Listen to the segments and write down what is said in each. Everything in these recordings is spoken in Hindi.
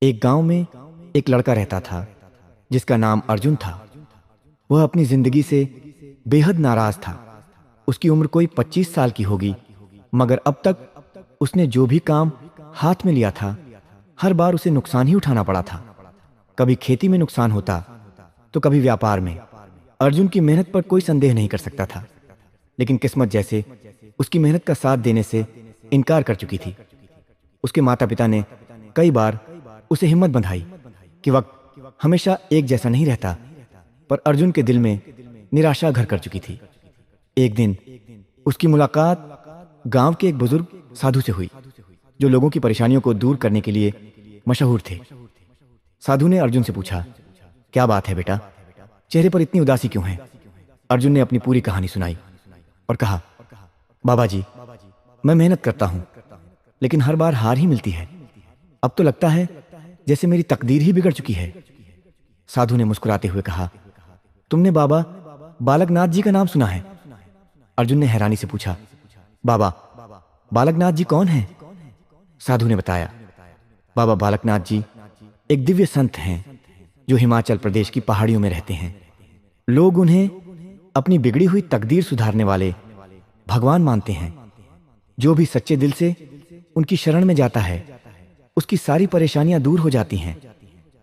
एक गांव में एक लड़का रहता था जिसका नाम अर्जुन था। वह अपनी जिंदगी से बेहद नाराज था। उसकी उम्र कोई 25 साल की होगी, मगर अब तक उसने जो भी काम हाथ में लिया था, हर बार उसे नुकसान ही उठाना पड़ा था। कभी खेती में नुकसान होता तो कभी व्यापार में। अर्जुन की मेहनत पर कोई संदेह नहीं कर सकता था, लेकिन किस्मत जैसे उसकी मेहनत का साथ देने से इनकार कर चुकी थी। उसके माता पिता ने कई बार उसे हिम्मत बंधाई कि वक्त हमेशा एक जैसा नहीं रहता, पर अर्जुन के दिल में निराशा घर कर चुकी थी। एक दिन उसकी मुलाकात गांव के एक बुजुर्ग साधु से हुई, जो लोगों की परेशानियों को दूर करने के लिए मशहूर थे। साधु ने अर्जुन से पूछा, क्या बात है बेटा, चेहरे पर इतनी उदासी क्यों है? अर्जुन ने अपनी पूरी कहानी सुनाई और कहा, बाबा जी, मैं मेहनत करता हूं, लेकिन हर बार हार ही मिलती है। अब तो लगता है जैसे मेरी तकदीर ही बिगड़ चुकी है। साधु ने मुस्कुराते हुए कहा, तुमने बाबा बालकनाथ जी का नाम सुना है? अर्जुन ने हैरानी से पूछा, बाबा बालकनाथ जी कौन हैं? साधु ने बताया, बाबा बालकनाथ जी एक दिव्य संत हैं जो हिमाचल प्रदेश की पहाड़ियों में रहते हैं। लोग उन्हें अपनी बिगड़ी हुई तकदीर सुधारने वाले भगवान मानते हैं। जो भी सच्चे दिल से उनकी शरण में जाता है, उसकी सारी परेशानियां दूर हो जाती हैं।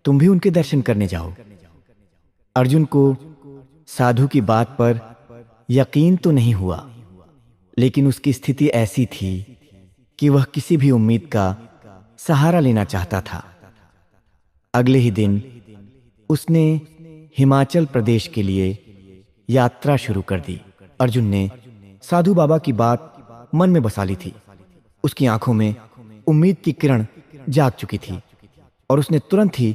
तुम भी उनके दर्शन करने जाओ। अर्जुन को साधु की बात पर यकीन तो नहीं हुआ, लेकिन उसकी स्थिति ऐसी थी कि वह किसी भी उम्मीद का सहारा लेना चाहता था। अगले ही दिन उसने हिमाचल प्रदेश के लिए यात्रा शुरू कर दी। अर्जुन ने साधु बाबा की बात मन में बसा ली थी। उसकी आंखों में उम्मीद की किरण जाग चुकी थी और उसने तुरंत ही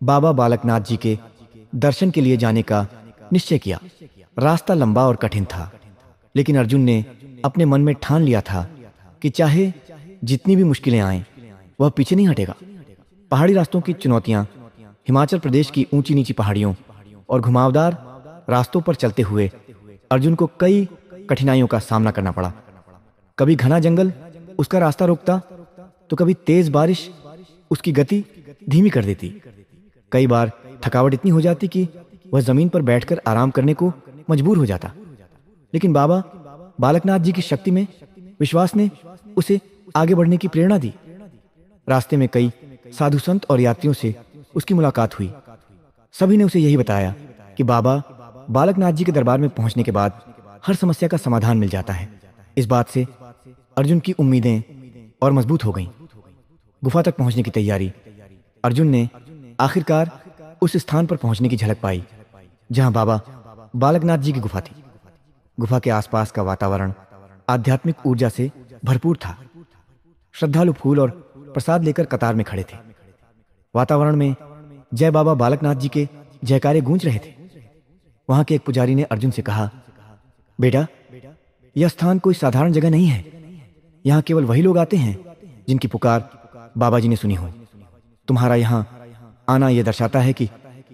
बाबा बालकनाथ जी के दर्शन के लिए जाने का निश्चय किया। रास्ता लंबा और कठिन था, लेकिन अर्जुन ने अपने मन में ठान लिया था कि चाहे जितनी भी मुश्किलें आएं, वह पीछे नहीं हटेगा। पहाड़ी रास्तों की चुनौतियां, हिमाचल प्रदेश की ऊंची नीची पहाड़ियों और घुमावदार रास्तों पर चलते हुए अर्जुन को कई कठिनाइयों का सामना करना पड़ा। कभी घना जंगल उसका रास्ता रोकता, तो कभी तेज बारिश उसकी गति धीमी कर देती। कई बार थकावट इतनी हो जाती कि वह जमीन पर बैठकर आराम करने को मजबूर हो जाता, लेकिन बाबा बालकनाथ जी की शक्ति में विश्वास ने उसे आगे बढ़ने की प्रेरणा दी। रास्ते में कई साधु संत और यात्रियों से उसकी मुलाकात हुई। सभी ने उसे यही बताया कि बाबा बालकनाथ जी के दरबार में पहुंचने के बाद हर समस्या का समाधान मिल जाता है। इस बात से अर्जुन की उम्मीदें और मजबूत हो गईं। गुफा तक पहुंचने की तैयारी। अर्जुन ने आखिरकार उस स्थान पर पहुंचने की झलक पाई जहां बाबा बालकनाथ जी की गुफा थी। गुफा के आसपास का वातावरण आध्यात्मिक ऊर्जा से भरपूर था। श्रद्धालु फूल और प्रसाद लेकर कतार में खड़े थे। वातावरण में जय बाबा बालकनाथ जी के जयकारे गूंज रहे थे। वहां के एक पुजारी ने अर्जुन से कहा, बेटा, यह स्थान कोई साधारण जगह नहीं है। यहाँ केवल वही लोग आते हैं जिनकी पुकार बाबा जी ने सुनी हो। तुम्हारा यहाँ आना यह दर्शाता है कि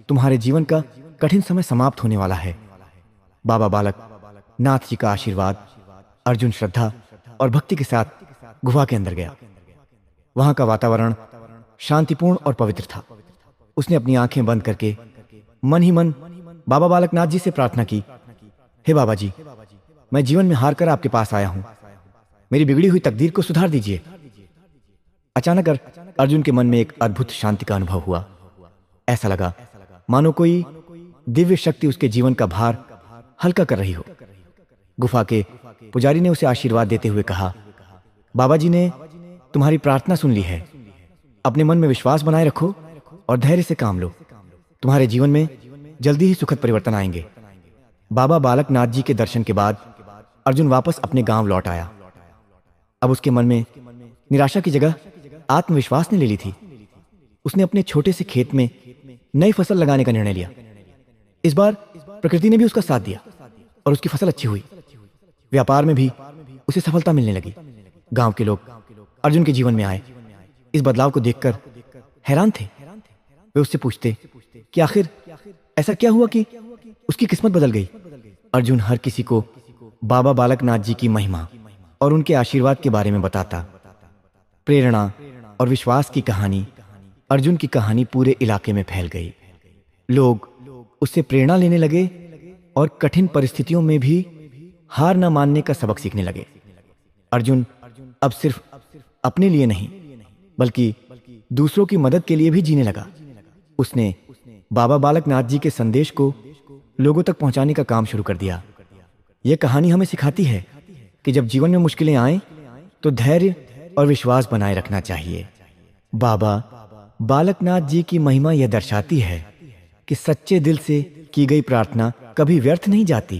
तुम्हारे जीवन का कठिन समय समाप्त होने वाला है। बाबा बालक नाथ जी का आशीर्वाद। अर्जुन श्रद्धा और भक्ति के साथ गुफा के अंदर गया। वहां का वातावरण शांतिपूर्ण और पवित्र था। उसने अपनी आंखें बंद करके मन ही मन बाबा बालकनाथ जी से प्रार्थना की, हे बाबा जी, मैं जीवन में हार कर आपके पास आया हूं। मेरी बिगड़ी हुई तकदीर को सुधार दीजिए। अचानक अर्जुन के मन में एक अद्भुत शांति का अनुभव हुआ। ऐसा लगा मानो कोई दिव्य शक्ति उसके जीवन का भार हल्का कर रही हो। गुफा के पुजारी ने उसे आशीर्वाद देते हुए कहा, बाबा जी ने तुम्हारी प्रार्थना सुन ली है। अपने मन में विश्वास बनाए रखो और धैर्य से काम लो। तुम्हारे जीवन में जल्दी ही सुखद परिवर्तन आएंगे। बाबा बालकनाथ जी के दर्शन के बाद अर्जुन वापस अपने गांव लौट आया। अब उसके मन में निराशा की जगह आत्मविश्वास ने ले ली थी। उसने अपने छोटे से खेत में नई फसल लगाने का निर्णय लिया। इस बार प्रकृति ने भी उसका साथ दिया और उसकी फसल अच्छी हुई। व्यापार में भी उसे सफलता मिलने लगी। गांव के लोग अर्जुन के जीवन में आए। इस बदलाव को देखकर हैरान थे। वे उससे पूछते कि आखिर ऐसा क्या हुआ कि उसकी किस्मत बदल गई। अर्जुन हर किसी को बाबा बालकनाथ जी की महिमा और उनके आशीर्वाद के बारे में बताता। प्रेरणा और विश्वास की कहानी अर्जुन की कहानी पूरे इलाके में फैल गई। लोग उससे प्रेरणा लेने लगे और कठिन परिस्थितियों में भी हार न मानने का सबक सीखने लगे। अर्जुन अब सिर्फ अपने लिए नहीं बल्कि दूसरों की मदद के लिए भी जीने लगा। उसने बाबा बालकनाथ जी के संदेश को लोगों तक पहुंचाने का काम शुरू कर दिया। यह कहानी हमें सिखाती है कि जब जीवन में मुश्किलें आएं तो धैर्य और विश्वास बनाए रखना चाहिए। बाबा बालकनाथ जी की महिमा यह दर्शाती है कि सच्चे दिल से की गई प्रार्थना कभी व्यर्थ नहीं जाती।